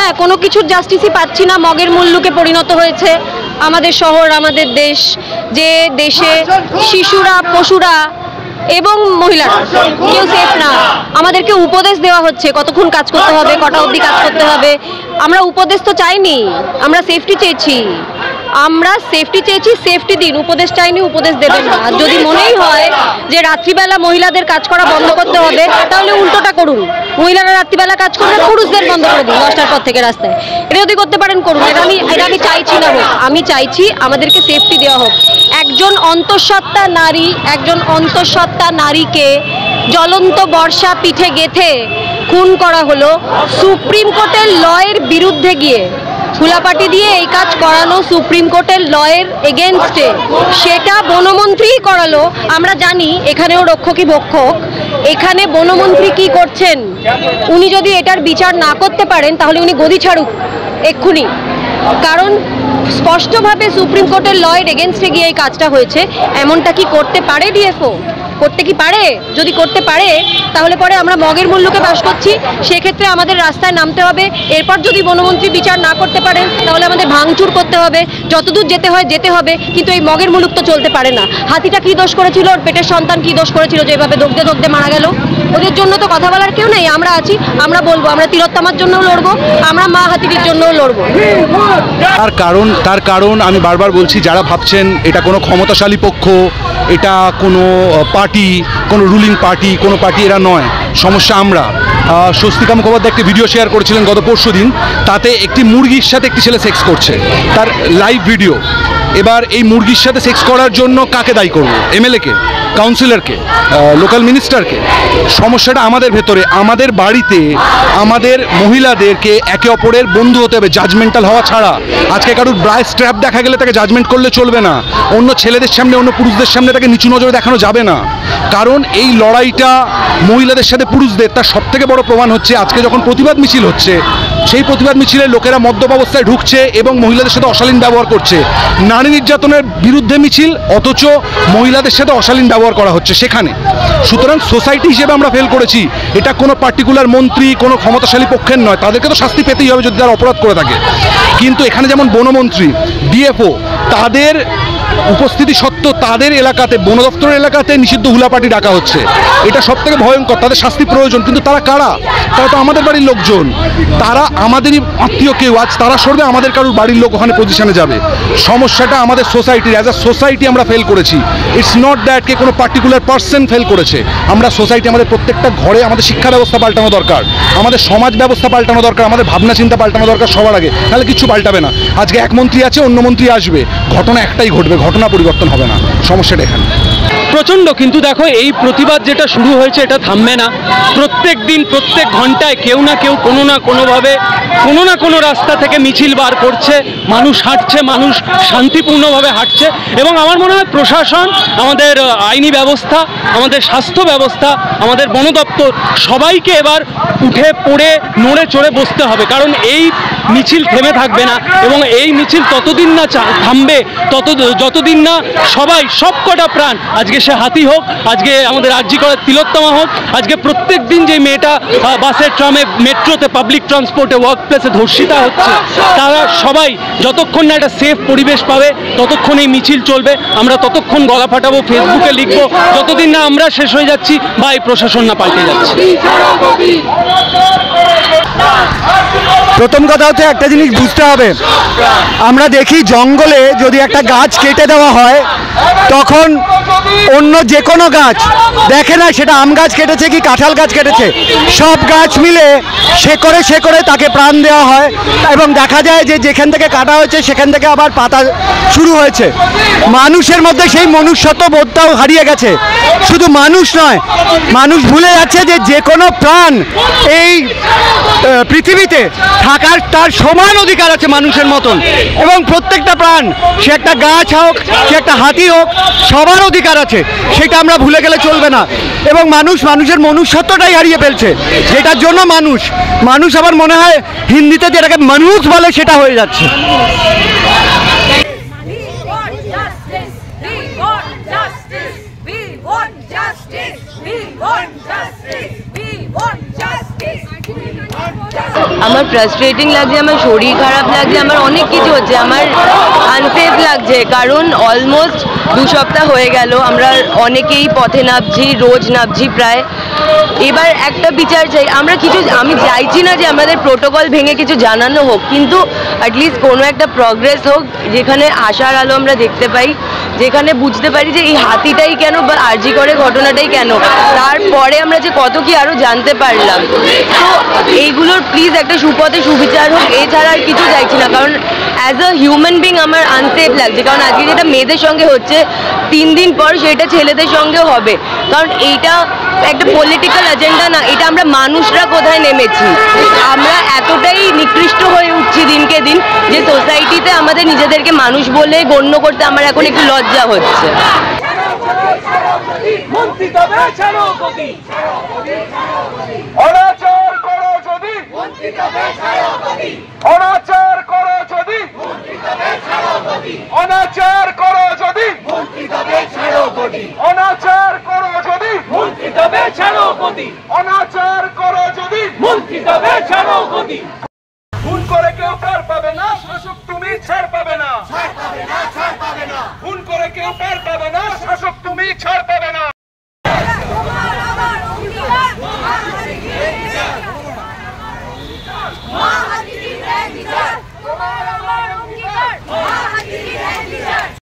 হ্যাঁ, কোনো কিছুর জাস্টিসই পাচ্ছি না। মগের মুল্লুকে পরিণত হয়েছে আমাদের শহর, আমাদের দেশ, যে দেশে শিশুরা, পশুরা এবং মহিলারা কেউ সেফ না। আমাদেরকে উপদেশ দেওয়া হচ্ছে কতক্ষণ কাজ করতে হবে, কটা অবধি কাজ করতে হবে। আমরা উপদেশ তো চাইনি, আমরা সেফটি চেয়েছি। সেফটি দিন, উপদেশ চাইনি, উপদেশ দেবেন না। আর যদি মনেই হয় যে রাত্রিবেলা মহিলাদের কাজ করা বন্ধ করতে হবে, তাহলে উল্টোটা করুন, মহিলারা রাত্রিবেলা কাজ করবে, পুরুষদের বন্ধ করে দিন 10টার পর থেকে রাস্তায়। এটা যদি করতে পারেন করুন, এটা আমি চাইছি না হোক। আমি চাইছি আমাদেরকে সেফটি দেওয়া হোক। একজন অন্তঃসত্ত্বা নারীকে জ্বলন্ত বর্ষা পিঠে গেঁথে খুন করা হলো সুপ্রিম কোর্টের লয়ের বিরুদ্ধে গিয়ে। হুলাপাটি দিয়ে এই কাজ করানো সুপ্রিম কোর্টের লয়ের এগেনস্টে, সেটা বনমন্ত্রীই করালো। আমরা জানি এখানেও রক্ষকই ভক্ষক। এখানে বনমন্ত্রী কি করছেন, উনি যদি এটার বিচার না করতে পারেন তাহলে উনি গদি ছাড়ুক এক্ষুনি। কারণ স্পষ্টভাবে সুপ্রিম কোর্টের লয়ের এগেনস্টে গিয়ে এই কাজটা হয়েছে। এমনটা কি করতে পারে ডিএফও? করতে কি পারে? যদি করতে পারে তাহলে পরে আমরা মগের মূল্যকে বাস করছি, সেক্ষেত্রে আমাদের রাস্তায় নামতে হবে। এরপর যদি বনমন্ত্রী বিচার না করতে পারেন তাহলে আমাদের ভাঙচুর করতে হবে, যতদূর যেতে হয় যেতে হবে। কিন্তু এই মগের মুলুক তো চলতে পারে না। হাতিটা কি দোষ করেছিল, ওর পেটের সন্তান কি দোষ করেছিল যে এভাবে দগ্ধে মারা গেল? ওদের জন্য তো কথা বলার কেউ নেই। আমরা আছি, আমরা বলবো, আমরা তিলোত্তমার জন্যও লড়বো, আমরা মা হাতিটির জন্যও লড়বো। তার কারণ আমি বারবার বলছি, যারা ভাবছেন এটা কোনো ক্ষমতাশালী পক্ষ, এটা কোনো পার্টি, কোনো রুলিং পার্টি, কোনো পার্টি এরা নয়। সমস্যা আমরা। স্বস্তিকা মুখোপাধ্যায় একটি ভিডিও শেয়ার করেছিলেন গত পরশুদিন, তাতে একটি মুরগির সাথে একটি ছেলে সেক্স করছে, তার লাইভ ভিডিও। এবার এই মুরগির সাথে সেক্স করার জন্য কাকে দায়ী করব? এমএলএকে, কাউন্সিলরকে, লোকাল মিনিস্টারকে? সমস্যাটা আমাদের ভেতরে, আমাদের বাড়িতে আমাদের মহিলাদেরকে একে অপরের বন্ধু হতে হবে, জাজমেন্টাল হওয়া ছাড়া। আজকে কারোর ব্রায় স্ট্র্যাপ দেখা গেলে তাকে জাজমেন্ট করলে চলবে না। অন্য ছেলেদের সামনে, অন্য পুরুষদের সামনে তাকে নিচু নজরে দেখানো যাবে না। কারণ এই লড়াইটা মহিলাদের সাথে পুরুষদের, তার সবথেকে বড় প্রমাণ হচ্ছে আজকে যখন প্রতিবাদ মিছিল হচ্ছে, সেই প্রতিবাদ মিছিলে লোকেরা মদ্যপ অবস্থায় ঢুকছে এবং মহিলাদের সাথে অশালীন ব্যবহার করছে। নারী নির্যাতনের বিরুদ্ধে মিছিল, অথচ মহিলাদের সাথে অশালীন ব্যবহার করা হচ্ছে সেখানে। সুতরাং সোসাইটি হিসেবে আমরা ফেল করেছি। এটা কোনো পার্টিকুলার মন্ত্রী, কোনো ক্ষমতাশালী পক্ষের নয়, তাদেরকে তো শাস্তি পেতেই হবে যদি তারা অপরাধ করে থাকে। কিন্তু এখানে যেমন বনমন্ত্রী, ডিএফও, তাদের উপস্থিতি সত্ত্বেও তাদের এলাকাতে, বন দপ্তরের এলাকাতে নিষিদ্ধ হুলাপাটি ডাকা হচ্ছে। এটা সব থেকে ভয়ঙ্কর। তাদের শাস্তি প্রয়োজন, কিন্তু তারা কারা? তারা তো আমাদের বাড়ির লোকজন, তারা আমাদেরই আত্মীয় কেউ। আজ তারা সরবে, আমাদের কারোর বাড়ির লোক ওখানে পজিশনে যাবে। সমস্যাটা আমাদের সোসাইটির। অ্যাজ আ সোসাইটি আমরা ফেল করেছি। ইটস নট দ্যাট কে কোনো পার্টিকুলার পার্সন ফেল করেছে। আমরা সোসাইটি, আমাদের প্রত্যেকটা ঘরে আমাদের শিক্ষা ব্যবস্থা পাল্টানো দরকার, আমাদের সমাজ ব্যবস্থা পাল্টানো দরকার, আমাদের ভাবনা চিন্তা পাল্টানো দরকার সবার আগে, নাহলে কিছু পাল্টাবে না। আজকে এক মন্ত্রী আছে, অন্য মন্ত্রী আসবে, ঘটনা একটাই ঘটবে, ঘটনা পরিবর্তন হবে না। সমস্যাটা এখানে প্রচণ্ড। কিন্তু দেখো, এই প্রতিবাদ যেটা শুরু হয়েছে এটা থামবে না। প্রত্যেক দিন, প্রত্যেক ঘন্টায় কেউ না কেউ কোনো না কোনোভাবে, কোনো না কোনো রাস্তা থেকে মিছিল বার করছে, মানুষ হাঁটছে, মানুষ শান্তিপূর্ণভাবে হাঁটছে। এবং আমার মনে হয় প্রশাসন, আমাদের আইনি ব্যবস্থা, আমাদের স্বাস্থ্য ব্যবস্থা, আমাদের বন দপ্তর, সবাইকে এবার উঠে পড়ে নড়ে চড়ে বসতে হবে। কারণ এই মিছিল থেমে থাকবে না, এবং এই মিছিল ততদিন না থামবে যতদিন না সবাই, সবকটা প্রাণ, আজকে সে হাতি হোক, আজকে আমাদের আরজি করার তিলোত্তমা হোক, আজকে প্রত্যেক দিন যে মেয়েটা বাসে, ট্রামে, মেট্রোতে, পাবলিক ট্রান্সপোর্টে, ওয়ার্ক প্লেসে ধর্ষিতা হচ্ছে, তারা সবাই যতক্ষণ না একটা সেফ পরিবেশ পাবে ততক্ষণ এই মিছিল চলবে। আমরা ততক্ষণ গলা ফাটাবো, ফেসবুকে লিখবো, যতদিন না আমরা শেষ হয়ে যাচ্ছি বা এই প্রশাসন না পাল্টে যাচ্ছে। প্রথম কথা হচ্ছে, একটা জিনিস বুঝতে হবে, আমরা দেখি জঙ্গলে যদি একটা গাছ কেটে দেওয়া হয়, তখন অন্য যে কোনো গাছ দেখে না সেটা আম গাছ কেটেছে কি কাঁঠাল গাছ কেটেছে, সব গাছ মিলে শেকড়ে তাকে প্রাণ দেওয়া হয়। এবং দেখা যায় যে যেখান থেকে কাটা হয়েছে সেখান থেকে আবার পাতা শুরু হয়েছে। মানুষের মধ্যে সেই মনুষ্যত্ব বোধটাও হারিয়ে গেছে। শুধু মানুষ নয়, মানুষ ভুলে যাচ্ছে যে যে কোনো প্রাণ এই পৃথিবীতে থাকার তার সমান অধিকার আছে মানুষের মতন। এবং প্রত্যেকটা প্রাণ, সে একটা গাছ হোক, সে একটা হাতি হোক, সবার অধিকার আছে। সেটা আমরা ভুলে গেলে চলবে না। এবং মানুষের মনুষ্যত্বটাই হারিয়ে ফেলছে, যেটার জন্য মানুষ আবার মনে হয় হিন্দিতে যেটাকে মানুষ বলে সেটা হয়ে যাচ্ছে। আমার ফ্রাস্ট্রেটিং লাগছে, আমার শরীর খারাপ লাগছে, আমার অনেক কিছু হচ্ছে, আমার আনসেফ লাগছে, কারণ অলমোস্ট 2 সপ্তাহ হয়ে গেল আমরা অনেকেই পথে নামছি, রোজ নামছি প্রায়। এবার একটা বিচার চাই আমরা, আমি চাইছি না যে আমাদের প্রোটোকল ভেঙে কিছু জানানো হোক, কিন্তু অ্যাটলিস্ট কোনো একটা প্রগ্রেস হোক, যেখানে আশার আলো আমরা দেখতে পাই, যেখানে বুঝতে পারি যে এই হাতিটাই কেন বা আরজি করে ঘটনাটাই কেন, তারপরে আমরা যে কত কি আরও জানতে পারলাম। তো এইগুলোর প্লিজ একটা সুপথে সুবিচার হোক, এছাড়া আর কিছু চাইছি না। কারণ অ্যাজ আ হিউম্যান বিং আমার আনসেফ লাগছে, কারণ আজকে যেটা মেয়েদের সঙ্গে হচ্ছে 3 দিন পর সেটা ছেলেদের সঙ্গেও হবে। কারণ এইটা একটা পলিটিক্যাল এজেন্ডা না, এটা আমরা মানুষরা কোথায় নেমেছি, আমরা এতটাই নিকৃষ্ট হয়ে উঠছি দিনকে দিন যে সোসাইটিতে আমাদের নিজেদেরকে মানুষ বলে গণ্য করতে আমার এখন একটু লজ্জা হচ্ছে। খুন করে কেউ পার পাবে না, শাসক তুমি ছাড় পাবে না। খুন করে কেউ পার পাবে না, শাসক তুমি ছাড় পাবে না।